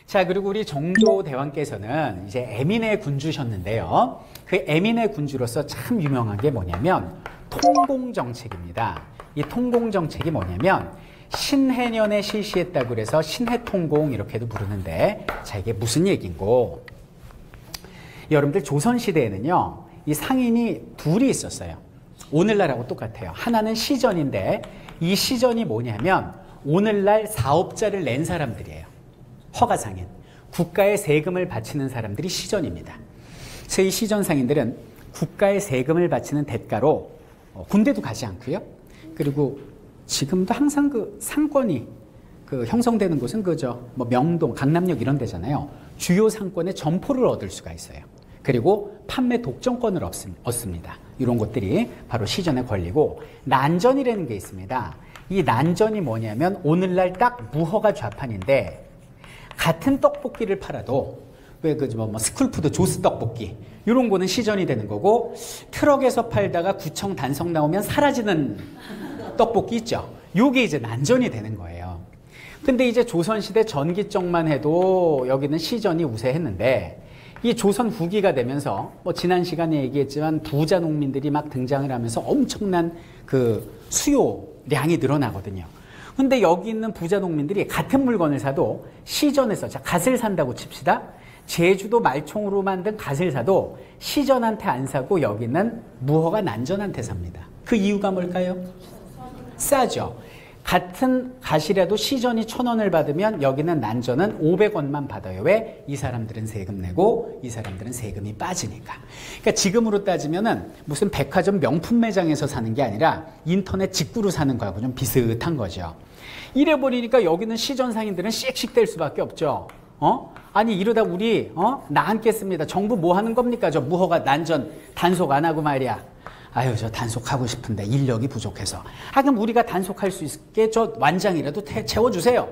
자, 그리고 우리 정조대왕께서는 이제 에민의 군주셨는데요. 그 에민의 군주로서 참 유명한 게 뭐냐면 통공정책입니다. 이 통공정책이 뭐냐면 신해년에 실시했다고 그래서 신해통공 이렇게도 부르는데, 자, 이게 무슨 얘기인고, 여러분들 조선시대에는요 이 상인이 둘이 있었어요. 오늘날하고 똑같아요. 하나는 시전인데, 이 시전이 뭐냐면 오늘날 사업자를 낸 사람들이에요. 허가상인, 국가에 세금을 바치는 사람들이 시전입니다. 그래서 이 시전 상인들은 국가에 세금을 바치는 대가로 군대도 가지 않고요. 그리고 지금도 항상 그 상권이 그 형성되는 곳은 그죠. 뭐 명동, 강남역 이런 데잖아요. 주요 상권의 점포를 얻을 수가 있어요. 그리고 판매 독점권을 얻습니다. 이런 것들이 바로 시전의 권리고, 난전이라는 게 있습니다. 이 난전이 뭐냐면 오늘날 딱 무허가 좌판인데, 같은 떡볶이를 팔아도 왜 그 뭐 스쿨푸드 조스 떡볶이 이런 거는 시전이 되는 거고, 트럭에서 팔다가 구청 단속 나오면 사라지는 떡볶이 있죠. 요게 이제 난전이 되는 거예요. 근데 이제 조선시대 전기적만 해도 여기는 시전이 우세했는데, 이 조선 후기가 되면서 뭐 지난 시간에 얘기했지만 부자 농민들이 막 등장을 하면서 엄청난 그 수요량이 늘어나거든요. 근데 여기 있는 부자 농민들이 같은 물건을 사도 시전에서, 자, 갓을 산다고 칩시다. 제주도 말총으로 만든 갓을 사도 시전한테 안 사고 여기는 무허가 난전한테 삽니다. 그 이유가 뭘까요? 싸죠. 같은 갓이라도 시전이 1,000원을 받으면 여기는 난전은 500원만 받아요. 왜? 이 사람들은 세금 내고 이 사람들은 세금이 빠지니까. 그러니까 지금으로 따지면은 무슨 백화점 명품 매장에서 사는 게 아니라 인터넷 직구로 사는 거하고 좀 비슷한 거죠. 이래 버리니까 여기는 시전 상인들은 씩씩댈 수밖에 없죠. 아니 이러다 우리 나앉겠습니다. 정부 뭐 하는 겁니까? 저 무허가 난전 단속 안 하고 말이야. 아유, 저 단속하고 싶은데 인력이 부족해서. 그럼 우리가 단속할 수 있게 저 완장이라도 채워주세요.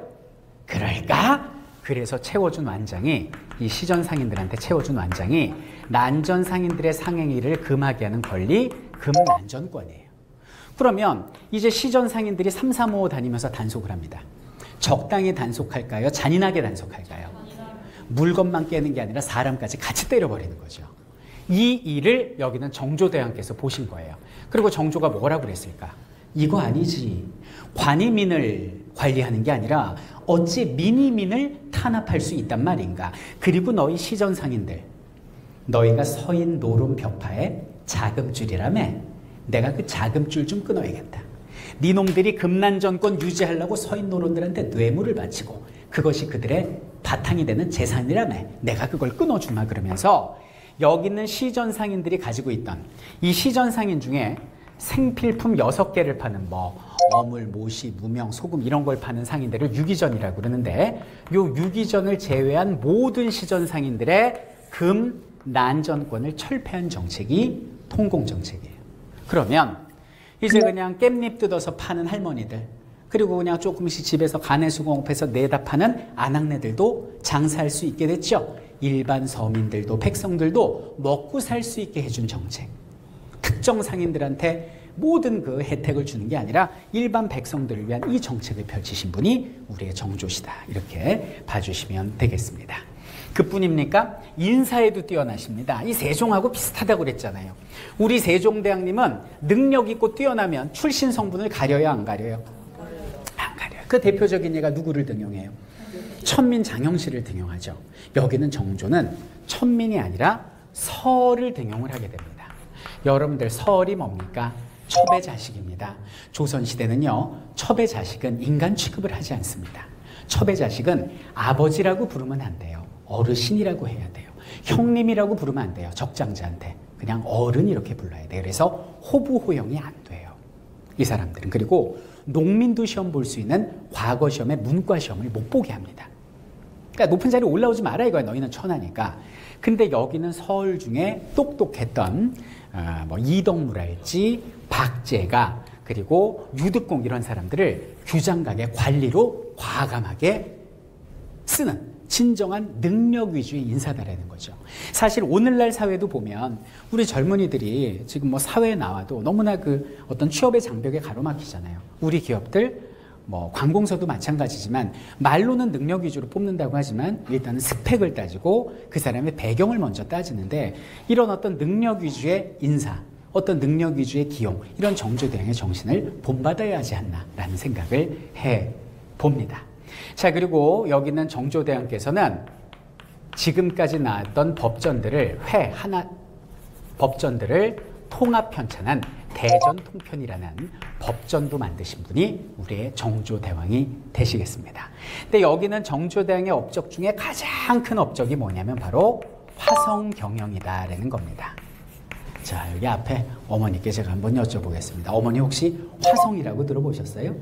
그럴까? 그래서 채워준 완장이, 이 시전 상인들한테 채워준 완장이 난전 상인들의 상행위를 금하게 하는 권리, 금난전권이에요. 그러면 이제 시전 상인들이 3, 4, 5 다니면서 단속을 합니다. 적당히 단속할까요? 잔인하게 단속할까요? 물건만 깨는 게 아니라 사람까지 같이 때려버리는 거죠. 이 일을 여기는 정조대왕께서 보신 거예요. 그리고 정조가 뭐라고 그랬을까? 이거 아니지. 관이민을 관리하는 게 아니라 어찌 민이민을 탄압할 수 있단 말인가. 그리고 너희 시전상인들, 너희가 서인 노론 벽파에 자금줄이라며, 내가 그 자금줄 좀 끊어야겠다. 네 놈들이 금난전권 유지하려고 서인 노론들한테 뇌물을 바치고 그것이 그들의 바탕이 되는 재산이라며, 내가 그걸 끊어주마. 그러면서 여기 있는 시전 상인들이 가지고 있던 이 시전 상인 중에 생필품 6개를 파는 뭐 어물, 모시, 무명, 소금 이런 걸 파는 상인들을 유기전이라고 그러는데, 요 유기전을 제외한 모든 시전 상인들의 금, 난전권을 철폐한 정책이 통공정책이에요. 그러면 이제 그냥 깻잎 뜯어서 파는 할머니들, 그리고 그냥 조금씩 집에서 가내수공업해서 내다 파는 아낙네들도 장사할 수 있게 됐죠. 일반 서민들도 백성들도 먹고 살 수 있게 해준 정책. 특정 상인들한테 모든 그 혜택을 주는 게 아니라 일반 백성들을 위한 이 정책을 펼치신 분이 우리의 정조시다. 이렇게 봐주시면 되겠습니다. 그뿐입니까? 인사에도 뛰어나십니다. 이 세종하고 비슷하다고 그랬잖아요. 우리 세종대왕님은 능력 있고 뛰어나면 출신 성분을 가려요, 안 가려요? 안 가려요. 그 대표적인 예가 누구를 등용해요? 천민 장영실을 등용하죠. 여기는 정조는 천민이 아니라 설을 등용을 하게 됩니다. 여러분들, 설이 뭡니까? 첩의 자식입니다. 조선시대는요, 첩의 자식은 인간 취급을 하지 않습니다. 첩의 자식은 아버지라고 부르면 안 돼요. 어르신이라고 해야 돼요. 형님이라고 부르면 안 돼요. 적장자한테. 그냥 어른 이렇게 불러야 돼요. 그래서 호부호형이 안 돼요, 이 사람들은. 그리고 농민도 시험 볼 수 있는 과거 시험에 문과 시험을 못 보게 합니다. 그러니까 높은 자리에 올라오지 마라 이거야. 너희는 천하니까. 근데 여기는 서울 중에 똑똑했던 뭐 이덕무랄지 박제가, 그리고 유득공 이런 사람들을 규장각의 관리로 과감하게 쓰는 진정한 능력 위주의 인사다라는 거죠. 사실 오늘날 사회도 보면 우리 젊은이들이 지금 뭐 사회에 나와도 너무나 그 어떤 취업의 장벽에 가로막히잖아요. 우리 기업들 뭐 관공서도 마찬가지지만 말로는 능력 위주로 뽑는다고 하지만 일단은 스펙을 따지고 그 사람의 배경을 먼저 따지는데 이런 어떤 능력 위주의 인사, 어떤 능력 위주의 기용 이런 정조대왕의 정신을 본받아야 하지 않나라는 생각을 해봅니다. 자, 그리고 여기 있는 정조대왕께서는 지금까지 나왔던 법전들을 법전들을 통합 편찬한 대전통편이라는 법전도 만드신 분이 우리의 정조대왕이 되시겠습니다. 근데 여기는 정조대왕의 업적 중에 가장 큰 업적이 뭐냐면 바로 화성경영이다라는 겁니다. 자, 여기 앞에 어머니께 제가 한번 여쭤보겠습니다. 어머니 혹시 화성이라고 들어보셨어요?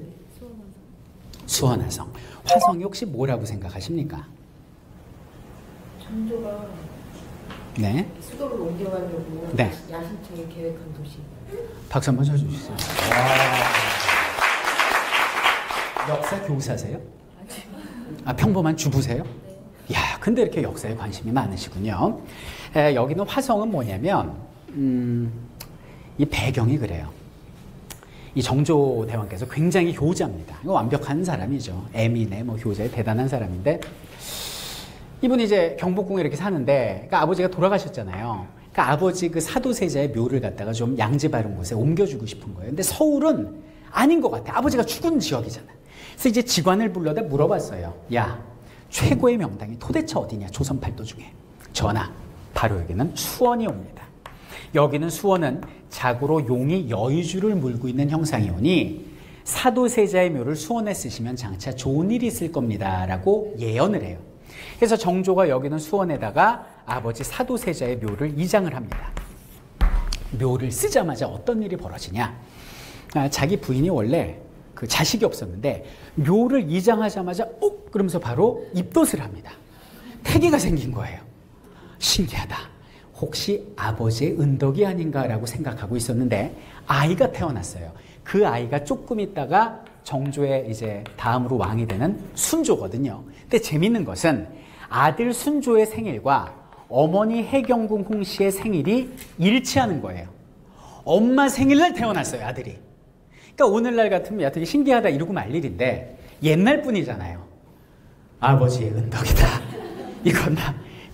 수원화성. 화성이 혹시 뭐라고 생각하십니까? 정조가 네. 수도를 옮겨가려고 네. 야심차게 계획한 도시. 박수 한번 쳐주세요. 역사 교사세요? 아, 평범한 주부세요? 네. 야, 근데 이렇게 역사에 관심이 많으시군요. 여기는 화성은 뭐냐면 이 배경이 그래요. 이 정조대왕께서 굉장히 효자입니다. 이거 완벽한 사람이죠. 에민의 뭐 효자의 대단한 사람인데 이분이 이제 경복궁에 이렇게 사는데 그러니까 아버지가 돌아가셨잖아요. 그러니까 아버지 그 사도세자의 묘를 갖다가 좀 양지 바른 곳에 옮겨주고 싶은 거예요. 근데 서울은 아닌 것 같아. 아버지가 죽은 지역이잖아. 그래서 이제 직관을 불러다 물어봤어요. 야, 최고의 명당이 도대체 어디냐? 조선 팔도 중에. 전하, 바로 여기는 수원이 옵니다. 여기는 수원은 자고로 용이 여의주를 물고 있는 형상이 오니 사도세자의 묘를 수원에 쓰시면 장차 좋은 일이 있을 겁니다 라고 예언을 해요. 그래서 정조가 여기는 수원에다가 아버지 사도세자의 묘를 이장을 합니다. 묘를 쓰자마자 어떤 일이 벌어지냐? 자기 부인이 원래 그 자식이 없었는데 묘를 이장하자마자 그러면서 바로 입덧을 합니다. 태기가 생긴 거예요. 신기하다. 혹시 아버지의 은덕이 아닌가라고 생각하고 있었는데 아이가 태어났어요. 그 아이가 조금 있다가 정조의 이제 다음으로 왕이 되는 순조거든요. 근데 재밌는 것은 아들 순조의 생일과 어머니 해경궁 홍씨의 생일이 일치하는 거예요. 엄마 생일날 태어났어요, 아들이. 그러니까 오늘날 같으면 야, 되게 신기하다 이러고 말 일인데 옛날 분이잖아요. 아버지의 은덕이다. 이건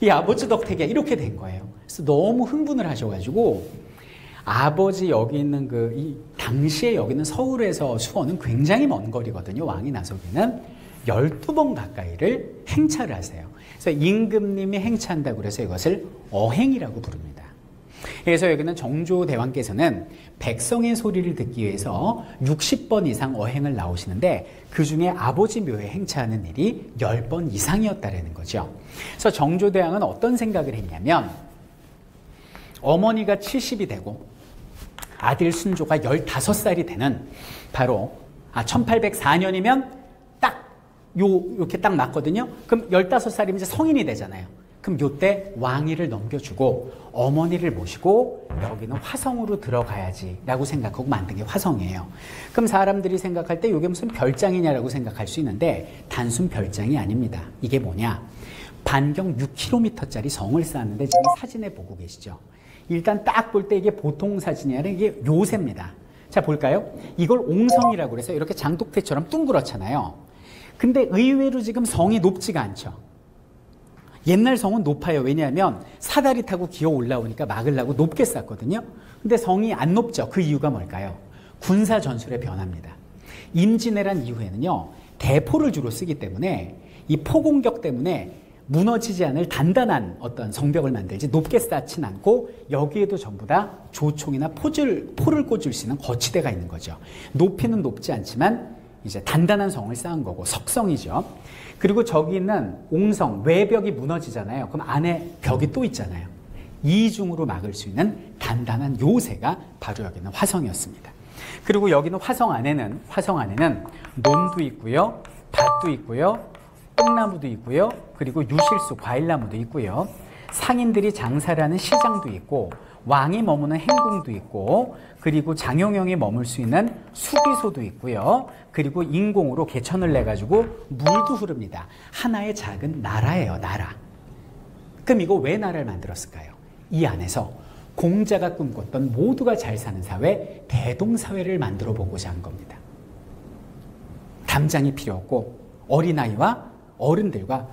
이 아버지 덕택이야. 이렇게 된 거예요. 그래서 너무 흥분을 하셔가지고 아버지 여기 있는 이 당시에 여기는 서울에서 수원은 굉장히 먼 거리거든요. 왕이 나서기는 12번 가까이를 행차를 하세요. 그래서 임금님이 행차한다고 그래서 이것을 어행이라고 부릅니다. 그래서 여기는 정조대왕께서는 백성의 소리를 듣기 위해서 60번 이상 어행을 나오시는데 그중에 아버지 묘에 행차하는 일이 10번 이상이었다라는 거죠. 그래서 정조대왕은 어떤 생각을 했냐면 어머니가 70이 되고 아들 순조가 15살이 되는 바로 1804년이면 이렇게 딱 맞거든요. 그럼 15살이면 이제 성인이 되잖아요. 그럼 요때 왕위를 넘겨주고 어머니를 모시고 여기는 화성으로 들어가야지 라고 생각하고 만든 게 화성이에요. 그럼 사람들이 생각할 때 이게 무슨 별장이냐라고 생각할 수 있는데 단순 별장이 아닙니다. 이게 뭐냐? 반경 6km짜리 성을 쌓았는데 지금 사진에 보고 계시죠? 일단 딱 볼 때 이게 보통 사진이 아니라 이게 요새입니다. 자, 볼까요? 이걸 옹성이라고 해서 이렇게 장독대처럼 둥그렇잖아요. 근데 의외로 지금 성이 높지가 않죠. 옛날 성은 높아요. 왜냐하면 사다리 타고 기어 올라오니까 막으려고 높게 쌓거든요. 근데 성이 안 높죠. 그 이유가 뭘까요? 군사 전술의 변화입니다. 임진왜란 이후에는요, 대포를 주로 쓰기 때문에 이 포공격 때문에 무너지지 않을 단단한 어떤 성벽을 만들지 높게 쌓진 않고 여기에도 전부 다 조총이나 포를 꽂을 수 있는 거치대가 있는 거죠. 높이는 높지 않지만 이제 단단한 성을 쌓은 거고 석성이죠. 그리고 저기 있는 옹성, 외벽이 무너지잖아요. 그럼 안에 벽이 또 있잖아요. 이중으로 막을 수 있는 단단한 요새가 바로 여기는 화성이었습니다. 그리고 여기는 화성 안에는 논도 있고요, 밭도 있고요, 뽕나무도 있고요, 그리고 유실수, 과일나무도 있고요, 상인들이 장사를 하는 시장도 있고, 왕이 머무는 행궁도 있고, 그리고 장용영이 머물 수 있는 수비소도 있고요, 그리고 인공으로 개천을 내가지고 물도 흐릅니다. 하나의 작은 나라예요, 나라. 그럼 이거 왜 나라를 만들었을까요? 이 안에서 공자가 꿈꿨던 모두가 잘 사는 사회, 대동사회를 만들어 보고자 한 겁니다. 담장이 필요 없고 어린아이와 어른들과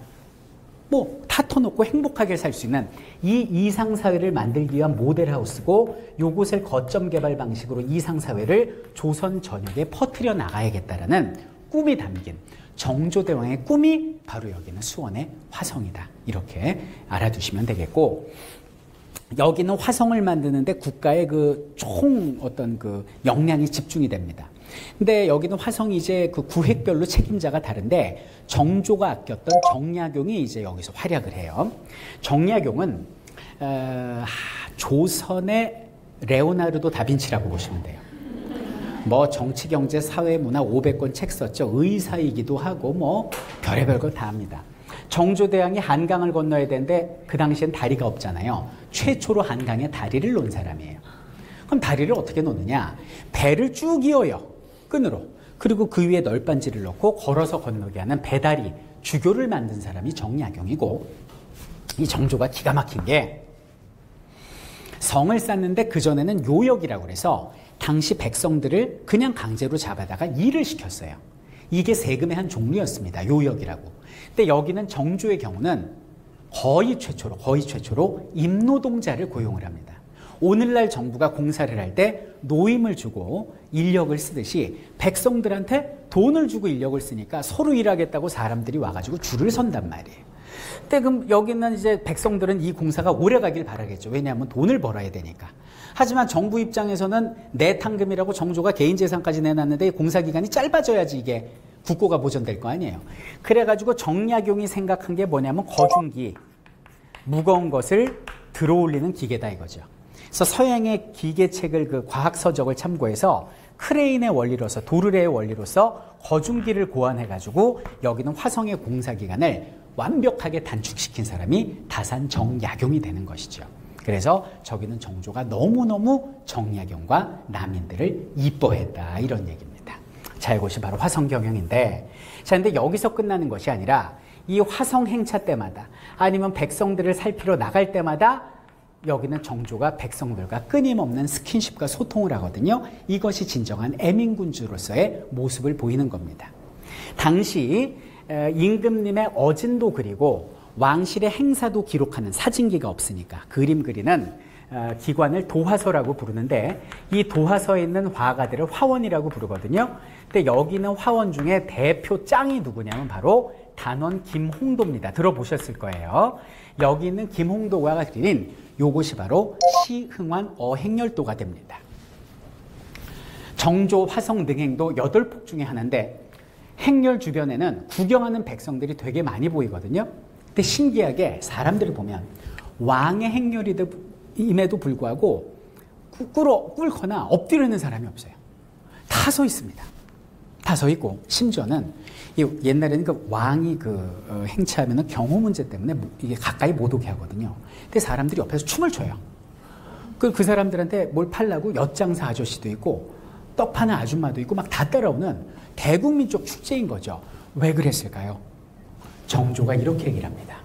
뭐 다 터놓고 행복하게 살 수 있는 이 이상사회를 만들기 위한 모델하우스고 요곳을 거점 개발 방식으로 이상사회를 조선 전역에 퍼뜨려 나가야겠다라는 꿈이 담긴 정조대왕의 꿈이 바로 여기는 수원의 화성이다. 이렇게 알아두시면 되겠고, 여기는 화성을 만드는데 국가의 그 총 어떤 그 역량이 집중이 됩니다. 근데 여기는 화성이 이제 그 구획별로 책임자가 다른데 정조가 아꼈던 정약용이 이제 여기서 활약을 해요. 정약용은 조선의 레오나르도 다빈치라고 보시면 돼요. 뭐 정치, 경제, 사회, 문화 500권 책 썼죠. 의사이기도 하고 뭐 별의별 걸 다 합니다. 정조대왕이 한강을 건너야 되는데 그 당시엔 다리가 없잖아요. 최초로 한강에 다리를 놓은 사람이에요. 그럼 다리를 어떻게 놓느냐? 배를 쭉 이어요. 끈으로. 그리고 그 위에 널빤지를 넣고 걸어서 건너게 하는 배다리, 주교를 만든 사람이 정약용이고, 이 정조가 기가 막힌 게 성을 쌓는데 그전에는 요역이라고 그래서 당시 백성들을 그냥 강제로 잡아다가 일을 시켰어요. 이게 세금의 한 종류였습니다. 요역이라고. 근데 여기는 정조의 경우는 거의 최초로 임노동자를 고용을 합니다. 오늘날 정부가 공사를 할 때 노임을 주고 인력을 쓰듯이 백성들한테 돈을 주고 인력을 쓰니까 서로 일하겠다고 사람들이 와가지고 줄을 선단 말이에요. 근데 그럼 여기는 이제 백성들은 이 공사가 오래 가길 바라겠죠. 왜냐하면 돈을 벌어야 되니까. 하지만 정부 입장에서는 내탕금이라고 정조가 개인재산까지 내놨는데 공사 기간이 짧아져야지 이게 국고가 보존될 거 아니에요. 그래가지고 정약용이 생각한 게 뭐냐면 거중기, 무거운 것을 들어올리는 기계다 이거죠. 그래서 서양의 기계책을 그 과학 서적을 참고해서 크레인의 원리로서 도르래의 원리로서 거중기를 고안해가지고 여기는 화성의 공사 기간을 완벽하게 단축시킨 사람이 다산 정약용이 되는 것이죠. 그래서 저기는 정조가 너무너무 정약용과 남인들을 이뻐했다 이런 얘기입니다. 자, 이것이 바로 화성 경영인데, 자, 근데 여기서 끝나는 것이 아니라 이 화성 행차 때마다 아니면 백성들을 살피러 나갈 때마다 여기는 정조가 백성들과 끊임없는 스킨십과 소통을 하거든요. 이것이 진정한 애민군주로서의 모습을 보이는 겁니다. 당시 임금님의 어진도 그리고 왕실의 행사도 기록하는 사진기가 없으니까 그림 그리는 기관을 도화서라고 부르는데, 이 도화서에 있는 화가들을 화원이라고 부르거든요. 근데 여기는 화원 중에 대표 짱이 누구냐면 바로 단원 김홍도입니다. 들어보셨을 거예요. 여기 있는 김홍도가 그린 요것이 바로 시흥환 어행렬도가 됩니다. 정조 화성 능행도 8폭 중에 하나인데 행렬 주변에는 구경하는 백성들이 되게 많이 보이거든요. 근데 신기하게 사람들을 보면 왕의 행렬임에도 불구하고 꿇거나 엎드려 있는 사람이 없어요. 다 서 있습니다. 다 서 있고, 심지어는 옛날에는 그 왕이 행차하면 경호 문제 때문에 이게 가까이 못 오게 하거든요. 근데 사람들이 옆에서 춤을 춰요. 그 사람들한테 뭘 팔라고 엿장사 아저씨도 있고 떡 파는 아줌마도 있고 막 다 따라오는 대국민적 축제인 거죠. 왜 그랬을까요? 정조가 이렇게 얘기를 합니다.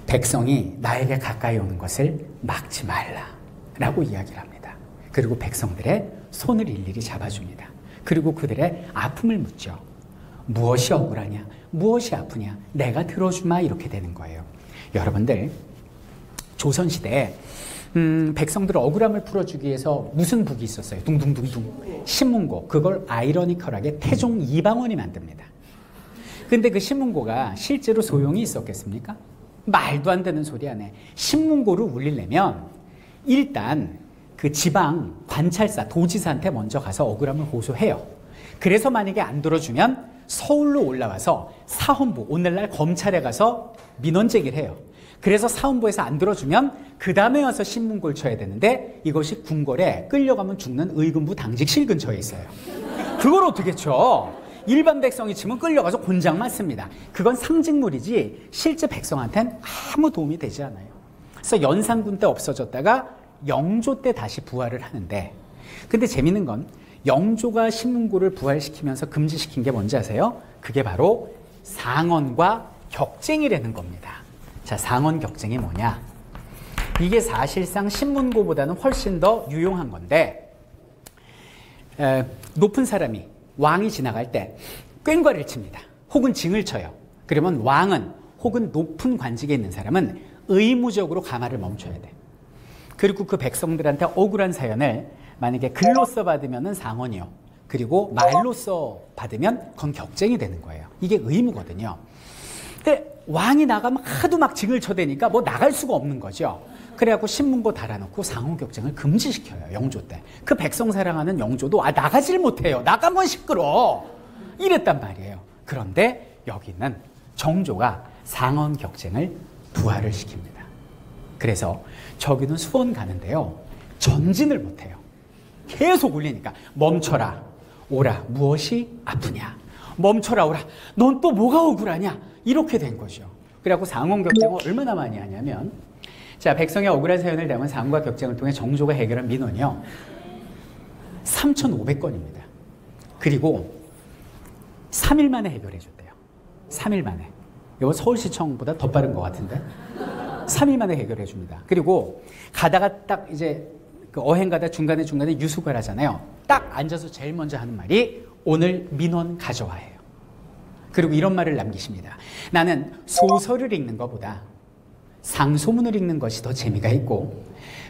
백성이 나에게 가까이 오는 것을 막지 말라라고 이야기를 합니다. 그리고 백성들의 손을 일일이 잡아줍니다. 그리고 그들의 아픔을 묻죠. 무엇이 억울하냐? 무엇이 아프냐? 내가 들어주마. 이렇게 되는 거예요. 여러분들, 조선시대에 백성들 억울함을 풀어주기 위해서 무슨 북이 있었어요? 둥둥둥둥. 신문고. 그걸 아이러니컬하게 태종 이방원이 만듭니다. 근데 그 신문고가 실제로 소용이 있었겠습니까? 말도 안 되는 소리 하네. 신문고를 울리려면 일단 그 지방 관찰사, 도지사한테 먼저 가서 억울함을 호소해요. 그래서 만약에 안 들어주면 서울로 올라와서 사헌부, 오늘날 검찰에 가서 민원 제기를 해요. 그래서 사헌부에서 안 들어주면 그 다음에 와서 신문고를 쳐야 되는데, 이것이 궁궐에 끌려가면 죽는 의금부 당직실 근처에 있어요. 그걸 어떻게 쳐? 일반 백성이 치면 끌려가서 곤장 맞습니다. 그건 상징물이지 실제 백성한테는 아무 도움이 되지 않아요. 그래서 연산군 때 없어졌다가 영조 때 다시 부활을 하는데, 근데 재밌는 건 영조가 신문고를 부활시키면서 금지시킨 게 뭔지 아세요? 그게 바로 상언과 격쟁이라는 겁니다. 자, 상언 격쟁이 뭐냐? 이게 사실상 신문고보다는 훨씬 더 유용한 건데, 높은 사람이 왕이 지나갈 때 꽹과를 칩니다. 혹은 징을 쳐요. 그러면 왕은 혹은 높은 관직에 있는 사람은 의무적으로 가마를 멈춰야 돼. 그리고 그 백성들한테 억울한 사연을 만약에 글로써 받으면 상언이요. 그리고 말로써 받으면 그건 격쟁이 되는 거예요. 이게 의무거든요. 근데 왕이 나가면 하도 막 징을 쳐대니까 뭐 나갈 수가 없는 거죠. 그래갖고 신문고 달아놓고 상호 격쟁을 금지시켜요. 영조 때. 그 백성 사랑하는 영조도 나가질 못해요. 나가면 시끄러. 이랬단 말이에요. 그런데 여기는 정조가 상언 격쟁을 부활을 시킵니다. 그래서 저기는 수원 가는데요. 전진을 못해요. 계속 울리니까 멈춰라 오라 무엇이 아프냐. 멈춰라 오라 넌 또 뭐가 억울하냐. 이렇게 된 거죠. 그래갖고 상언 격쟁을 얼마나 많이 하냐면 자, 백성의 억울한 사연을 담은 상과 격쟁을 통해 정조가 해결한 민원이요 3,500건입니다. 그리고 3일 만에 해결해 줬대요. 3일 만에. 이거 서울시청보다 더 빠른 것 같은데 3일 만에 해결해 줍니다. 그리고 가다가 딱 이제 그 어행 가다 중간에 유숙을 하잖아요. 딱 앉아서 제일 먼저 하는 말이 오늘 민원 가져와예요. 그리고 이런 말을 남기십니다. 나는 소설을 읽는 것보다 상소문을 읽는 것이 더 재미가 있고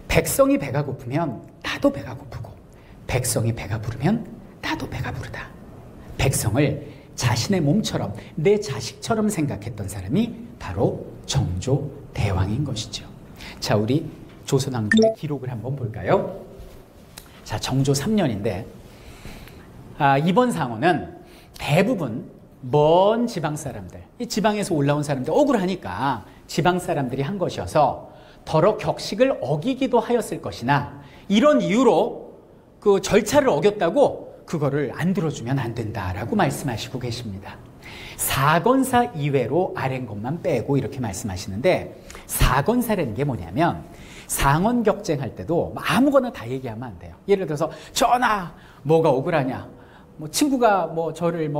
백성이 배가 고프면 나도 배가 고프고 백성이 배가 부르면 나도 배가 부르다. 백성을 자신의 몸처럼 내 자식처럼 생각했던 사람이 바로 정조 대왕인 것이죠. 자, 우리 조선왕조의 기록을 한번 볼까요? 자, 정조 3년인데 이번 상호는 대부분 먼 지방 사람들, 이 지방에서 올라온 사람들 억울하니까 지방 사람들이 한 것이어서 더러 격식을 어기기도 하였을 것이나 이런 이유로 그 절차를 어겼다고 그거를 안 들어주면 안 된다라고 말씀하시고 계십니다. 사건사 이외로 아랫 것만 빼고 이렇게 말씀하시는데 사건사라는 게 뭐냐면 상언 격쟁할 때도 아무거나 다 얘기하면 안 돼요. 예를 들어서 전하 뭐가 억울하냐, 뭐 친구가 뭐 저를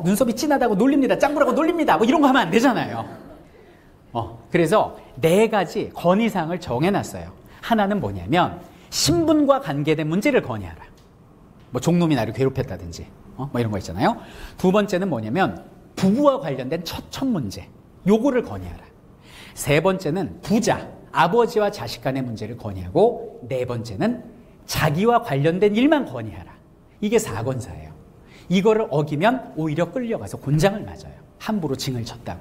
눈썹이 진하다고 놀립니다, 짱구라고 놀립니다, 뭐 이런 거 하면 안 되잖아요. 그래서 4가지 건의사항을 정해놨어요. 하나는 뭐냐면 신분과 관계된 문제를 건의하라. 뭐 종놈이 나를 괴롭혔다든지 뭐 이런 거 있잖아요. 2번째는 뭐냐면 부부와 관련된 처천 문제, 요거를 건의하라. 3번째는 부자, 아버지와 자식 간의 문제를 건의하고 4번째는 자기와 관련된 일만 건의하라. 이게 사건사예요. 이거를 어기면 오히려 끌려가서 곤장을 맞아요. 함부로 징을 쳤다고.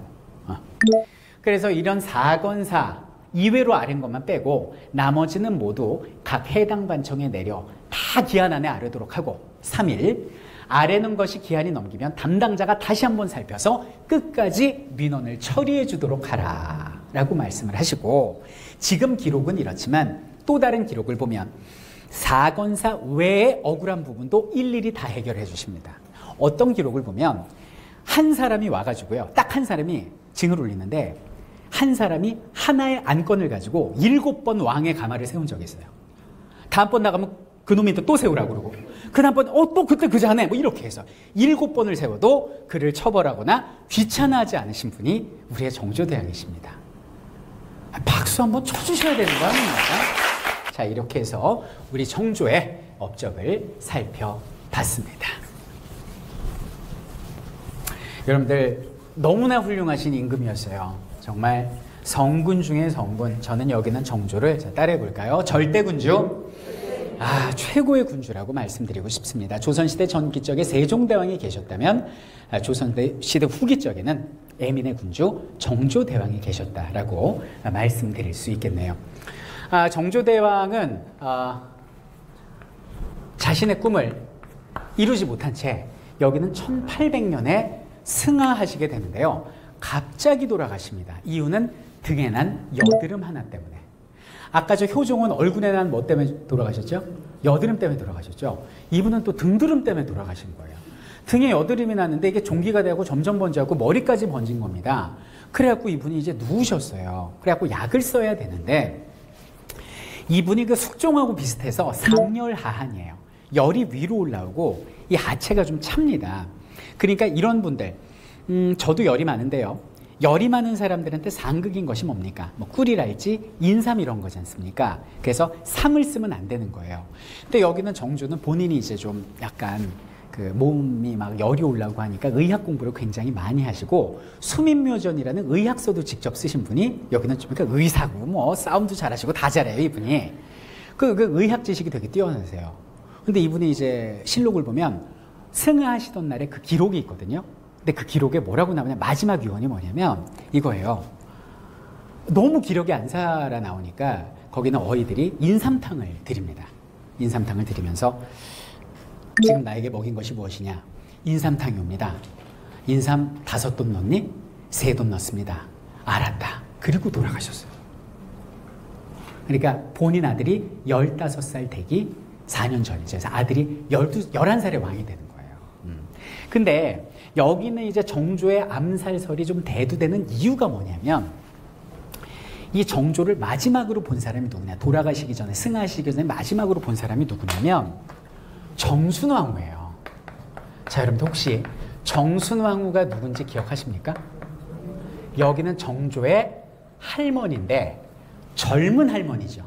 그래서 이런 사건사 이외로 아는 것만 빼고 나머지는 모두 각 해당 관청에 내려 다 기한 안에 아르도록 하고 3일 아래는 것이 기한이 넘기면 담당자가 다시 한번 살펴서 끝까지 민원을 처리해 주도록 하라 라고 말씀을 하시고, 지금 기록은 이렇지만 또 다른 기록을 보면 사건사 외의 억울한 부분도 일일이 다 해결해 주십니다. 어떤 기록을 보면 한 사람이 와가지고요, 딱 한 사람이 징을 올리는데 한 사람이 하나의 안건을 가지고 7번 왕의 가마를 세운 적이 있어요. 다음번 나가면 그놈이 또 세우라고 그러고, 그 다음번 또 그때 그 전에 뭐 이렇게 해서 7번을 세워도 그를 처벌하거나 귀찮아하지 않으신 분이 우리의 정조대왕이십니다. 박수 한번 쳐주셔야 되는 거 아닙니까? 자, 이렇게 해서 우리 정조의 업적을 살펴봤습니다. 여러분들 너무나 훌륭하신 임금이었어요. 정말 성군 중에 성군. 저는 여기는 정조를 따라해 볼까요? 절대군주. 최고의 군주라고 말씀드리고 싶습니다. 조선시대 전기적에 세종대왕이 계셨다면 조선시대 후기적에는 에민의 군주 정조대왕이 계셨다라고 말씀드릴 수 있겠네요. 정조대왕은 자신의 꿈을 이루지 못한 채 여기는 1800년에 승하하시게 되는데요. 갑자기 돌아가십니다. 이유는 등에 난 여드름 하나 때문에. 아까 저 효종은 얼굴에 난 뭐 때문에 돌아가셨죠? 여드름 때문에 돌아가셨죠? 이분은 또 등드름 때문에 돌아가신 거예요. 등에 여드름이 났는데 이게 종기가 되고 점점 번지고 머리까지 번진 겁니다. 그래갖고 이분이 이제 누우셨어요. 그래갖고 약을 써야 되는데 이분이 그 숙종하고 비슷해서 상열하한이에요. 열이 위로 올라오고 이 하체가 좀 찹니다. 그러니까 이런 분들, 저도 열이 많은데요. 열이 많은 사람들한테 상극인 것이 뭡니까? 뭐 꿀이랄지 인삼 이런 거지 않습니까? 그래서 삼을 쓰면 안 되는 거예요. 근데 여기는 정조는 본인이 이제 좀 약간 그 몸이 막 열이 올라오고 하니까 의학 공부를 굉장히 많이 하시고 수민묘전이라는 의학서도 직접 쓰신 분이 여기는 좀 그러니까 의사고 뭐 싸움도 잘하시고 다 잘해요 이분이. 그 의학 지식이 되게 뛰어나세요. 근데 이분이 이제 실록을 보면 승하하시던 날에 그 기록이 있거든요. 근데 그 기록에 뭐라고 나오냐, 마지막 유언이 뭐냐면 이거예요. 너무 기록이 안 살아 나오니까 거기는 어이들이 인삼탕을 드립니다. 인삼탕을 드리면서 지금 나에게 먹인 것이 무엇이냐? 인삼탕이옵니다. 인삼 5돈 넣니? 3돈 넣습니다. 알았다. 그리고 돌아가셨어요. 그러니까 본인 아들이 15살 되기 4년 전이죠. 그래서 아들이 11살에 왕이 되는 거예요. 근데 여기는 이제 정조의 암살설이 좀 대두되는 이유가 뭐냐면 이 정조를 마지막으로 본 사람이 누구냐? 돌아가시기 전에, 승하시기 전에 마지막으로 본 사람이 누구냐면 정순왕후예요. 자, 여러분들 혹시 정순왕후가 누군지 기억하십니까? 여기는 정조의 할머니인데 젊은 할머니죠.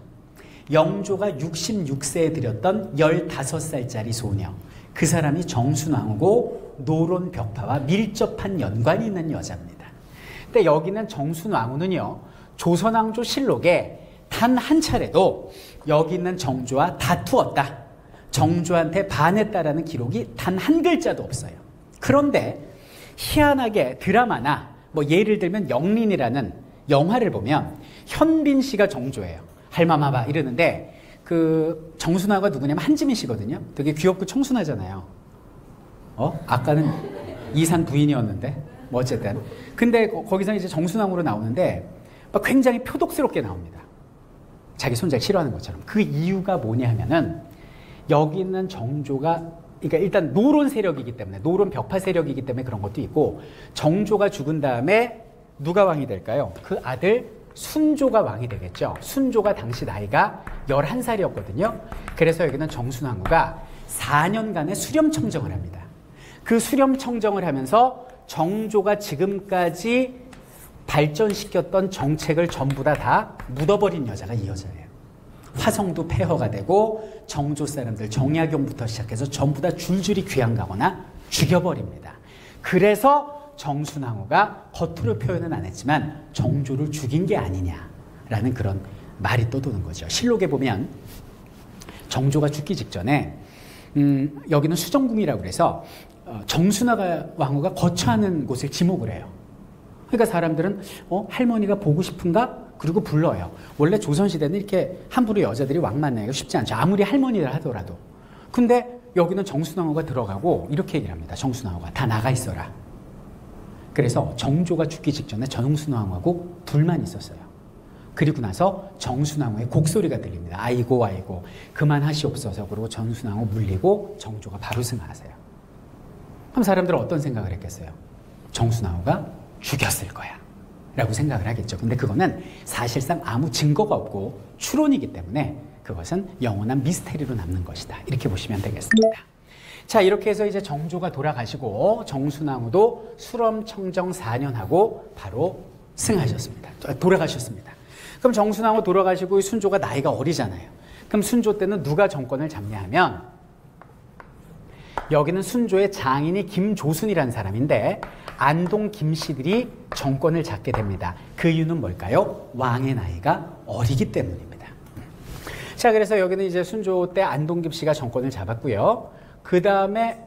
영조가 66세에 들였던 15살짜리 소녀. 그 사람이 정순왕후고 노론벽파와 밀접한 연관이 있는 여자입니다. 근데 여기는 정순왕후는요, 조선왕조 실록에 단 한 차례도 여기 있는 정조와 다투었다, 정조한테 반했다라는 기록이 단 한 글자도 없어요. 그런데 희한하게 드라마나 뭐 예를 들면 영린이라는 영화를 보면 현빈 씨가 정조예요. 할마마마 이러는데 그 정순화가 누구냐면 한지민 씨거든요. 되게 귀엽고 청순하잖아요. 아까는 이산 부인이었는데 뭐 어쨌든 근데 거기서 이제 정순왕으로 나오는데 막 굉장히 표독스럽게 나옵니다. 자기 손자를 싫어하는 것처럼. 그 이유가 뭐냐 하면은 여기 있는 정조가 그러니까 일단 노론 세력이기 때문에, 노론 벽파 세력이기 때문에 그런 것도 있고, 정조가 죽은 다음에 누가 왕이 될까요? 그 아들 순조가 왕이 되겠죠. 순조가 당시 나이가 11살이었거든요. 그래서 여기는 정순왕후가 4년간의 수렴청정을 합니다. 그 수렴청정을 하면서 정조가 지금까지 발전시켰던 정책을 전부 다 묻어버린 여자가 이 여자예요. 화성도 폐허가 되고 정조 사람들 정약용부터 시작해서 전부 다 줄줄이 귀양가거나 죽여버립니다. 그래서 정순왕후가 겉으로 표현은 안 했지만 정조를 죽인 게 아니냐라는 그런 말이 떠도는 거죠. 실록에 보면 정조가 죽기 직전에 여기는 수정궁이라고 그래서 정순왕후가 거처하는 곳을 지목을 해요. 그러니까 사람들은 할머니가 보고 싶은가? 그리고 불러요. 원래 조선시대는 이렇게 함부로 여자들이 왕 만나기가 쉽지 않죠. 아무리 할머니라 하더라도. 근데 여기는 정순왕후가 들어가고 이렇게 얘기를 합니다. 정순왕후가 다 나가 있어라. 그래서 정조가 죽기 직전에 정순왕후하고 둘만 있었어요. 그리고 나서 정순왕후의 곡소리가 들립니다. 아이고 아이고 그만하시옵소서. 그러고 정순왕후 물리고 정조가 바로 승하하세요. 그럼 사람들은 어떤 생각을 했겠어요? 정순왕후가 죽였을 거야 라고 생각을 하겠죠. 근데 그거는 사실상 아무 증거가 없고 추론이기 때문에 그것은 영원한 미스테리로 남는 것이다. 이렇게 보시면 되겠습니다. 자, 이렇게 해서 이제 정조가 돌아가시고 정순왕후도 수렴청정 4년 하고 바로 승하셨습니다. 돌아가셨습니다. 그럼 정순왕후 돌아가시고 순조가 나이가 어리잖아요. 그럼 순조 때는 누가 정권을 잡냐 하면 여기는 순조의 장인이 김조순이라는 사람인데 안동 김씨들이 정권을 잡게 됩니다. 그 이유는 뭘까요? 왕의 나이가 어리기 때문입니다. 자, 그래서 여기는 이제 순조 때 안동 김씨가 정권을 잡았고요. 그 다음에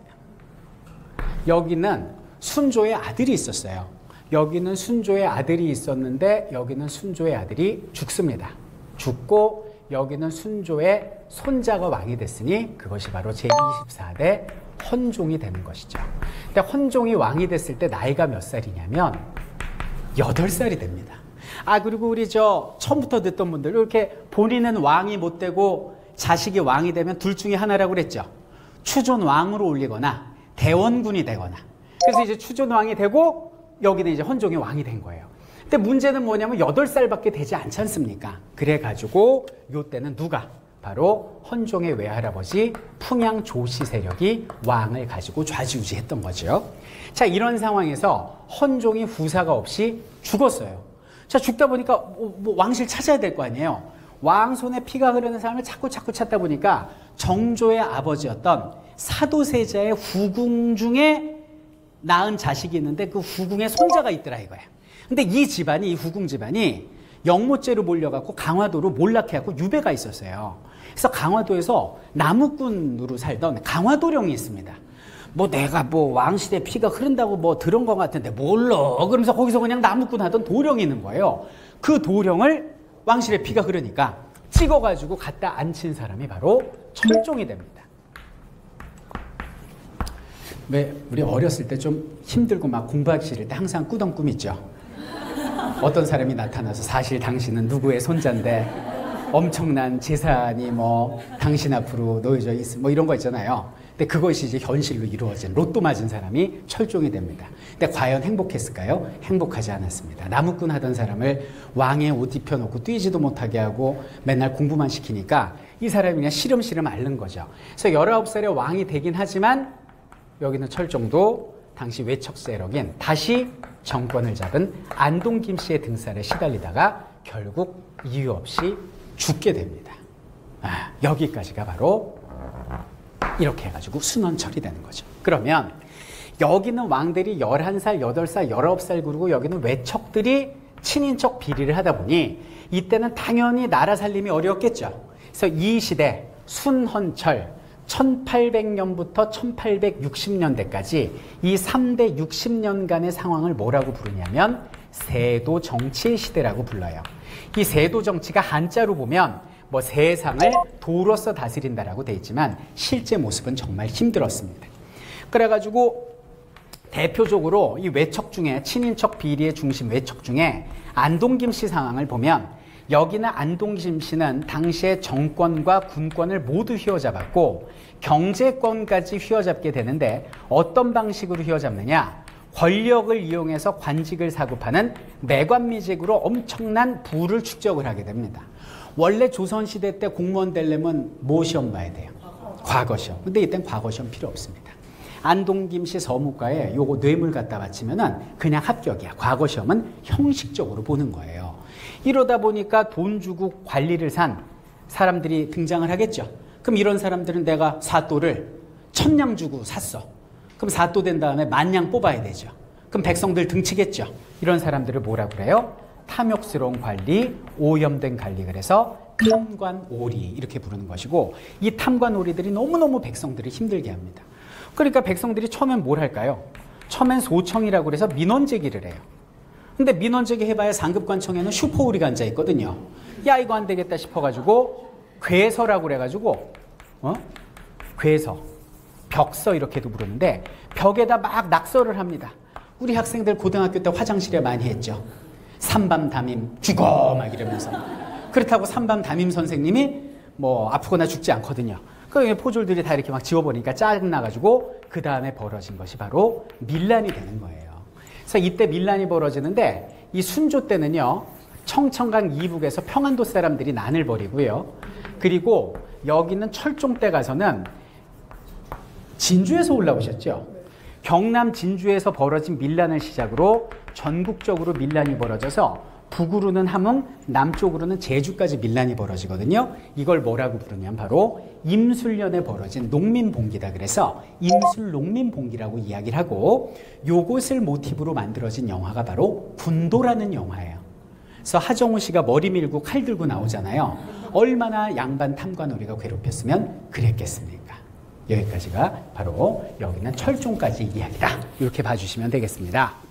여기는 순조의 아들이 있었어요. 여기는 순조의 아들이 있었는데 여기는 순조의 아들이 죽습니다. 죽고 여기는 순조의 손자가 왕이 됐으니 그것이 바로 제24대 헌종이 되는 것이죠. 근데 헌종이 왕이 됐을 때 나이가 몇 살이냐면 8살이 됩니다. 그리고 우리 처음부터 듣던 분들 이렇게 본인은 왕이 못 되고 자식이 왕이 되면 둘 중에 하나라고 그랬죠. 추존 왕으로 올리거나 대원군이 되거나. 그래서 이제 추존 왕이 되고 여기는 이제 헌종이 왕이 된 거예요. 근데 문제는 뭐냐면 8살밖에 되지 않지 않습니까? 그래가지고 요때는 누가? 바로 헌종의 외할아버지 풍양 조씨 세력이 왕을 가지고 좌지우지했던 거죠. 자, 이런 상황에서 헌종이 후사가 없이 죽었어요. 자, 죽다 보니까 뭐 왕실 찾아야 될 거 아니에요. 왕 손에 피가 흐르는 사람을 자꾸 찾다 보니까 정조의 아버지였던 사도세자의 후궁 중에 낳은 자식이 있는데 그 후궁의 손자가 있더라 이거야. 근데 이 집안이, 이 후궁 집안이 영모죄로 몰려갖고 강화도로 몰락해갖고 유배가 있었어요. 그래서 강화도에서 나무꾼으로 살던 강화도령이 있습니다. 뭐 내가 뭐 왕실의 피가 흐른다고 뭐 들은 것 같은데 몰라. 그러면서 거기서 그냥 나무꾼 하던 도령이 있는 거예요. 그 도령을 왕실의 피가 흐르니까 찍어가지고 갖다 앉힌 사람이 바로 철종이 됩니다. 왜 우리 어렸을 때 좀 힘들고 막 공부하기 싫을 때 항상 꾸던 꿈 있죠. 어떤 사람이 나타나서 사실 당신은 누구의 손자인데 엄청난 재산이 뭐 당신 앞으로 놓여져 있어 뭐 이런 거 있잖아요. 근데 그것이 이제 현실로 이루어진 로또 맞은 사람이 철종이 됩니다. 근데 과연 행복했을까요? 행복하지 않았습니다. 나무꾼 하던 사람을 왕의 옷 입혀놓고 뛰지도 못하게 하고 맨날 공부만 시키니까 이 사람이 그냥 시름시름 앓는 거죠. 그래서 19살에 왕이 되긴 하지만 여기는 철종도 당시 외척 세력인 다시 정권을 잡은 안동 김씨의 등살에 시달리다가 결국 이유 없이 죽게 됩니다. 여기까지가 바로 이렇게 해가지고 순원철이 되는 거죠. 그러면 여기는 왕들이 11살, 8살, 19살 그리고 여기는 외척들이 친인척 비리를 하다 보니 이때는 당연히 나라 살림이 어려웠겠죠. 그래서 이 시대 순헌철 1800년부터 1860년대까지 이 3대 60년간의 상황을 뭐라고 부르냐면 세도 정치의 시대라고 불러요. 이 세도 정치가 한자로 보면 뭐 세상을 도로서 다스린다라고 돼 있지만 실제 모습은 정말 힘들었습니다. 그래가지고 대표적으로 이 외척 중에 친인척 비리의 중심 외척 중에 안동김씨 상황을 보면 여기는 안동김씨는 당시의 정권과 군권을 모두 휘어잡았고 경제권까지 휘어잡게 되는데 어떤 방식으로 휘어잡느냐? 권력을 이용해서 관직을 사고파는 매관미직으로 엄청난 부를 축적을 하게 됩니다. 원래 조선시대 때 공무원 되려면 뭐 시험 봐야 돼요? 과거 시험. 근데 이땐 과거 시험 필요 없습니다. 안동김씨 서무과에 요거 뇌물 갖다 바치면은 그냥 합격이야. 과거 시험은 형식적으로 보는 거예요. 이러다 보니까 돈 주고 관리를 산 사람들이 등장을 하겠죠. 그럼 이런 사람들은 내가 사또를 1000냥 주고 샀어. 그럼 사또 된 다음에 10,000냥 뽑아야 되죠. 그럼 백성들 등치겠죠. 이런 사람들을 뭐라 그래요? 탐욕스러운 관리, 오염된 관리. 그래서 탐관오리 이렇게 부르는 것이고 이 탐관오리들이 너무너무 백성들을 힘들게 합니다. 그러니까 백성들이 처음엔 뭘 할까요? 처음엔 소청이라고 그래서 민원제기를 해요. 근데 민원제기 해봐야 상급관청에는 슈퍼오리가 앉아 있거든요. 야 이거 안 되겠다 싶어가지고 괴서라고 그래가지고 괴서, 벽서 이렇게도 부르는데 벽에다 막 낙서를 합니다. 우리 학생들 고등학교 때 화장실에 많이 했죠. 삼밤 담임 죽어 막 이러면서. 그렇다고 삼밤 담임 선생님이 뭐 아프거나 죽지 않거든요. 그 포졸들이 다 이렇게 막 지워버리니까 짜증나가지고 그 다음에 벌어진 것이 바로 밀란이 되는 거예요. 그래서 이때 밀란이 벌어지는데 이 순조 때는요. 청천강 이북에서 평안도 사람들이 난을 벌이고요. 그리고 여기는 철종 때 가서는 진주에서 올라오셨죠. 경남 진주에서 벌어진 밀란을 시작으로 전국적으로 밀란이 벌어져서 북으로는 함흥, 남쪽으로는 제주까지 밀란이 벌어지거든요. 이걸 뭐라고 부르냐면 바로 임술년에 벌어진 농민봉기다. 그래서 임술농민봉기라고 이야기를 하고 요것을 모티브로 만들어진 영화가 바로 군도라는 영화예요. 그래서 하정우 씨가 머리 밀고 칼 들고 나오잖아요. 얼마나 양반 탐관오리가 괴롭혔으면 그랬겠습니까? 여기까지가 바로 여기는 철종까지 이야기다. 이렇게 봐주시면 되겠습니다.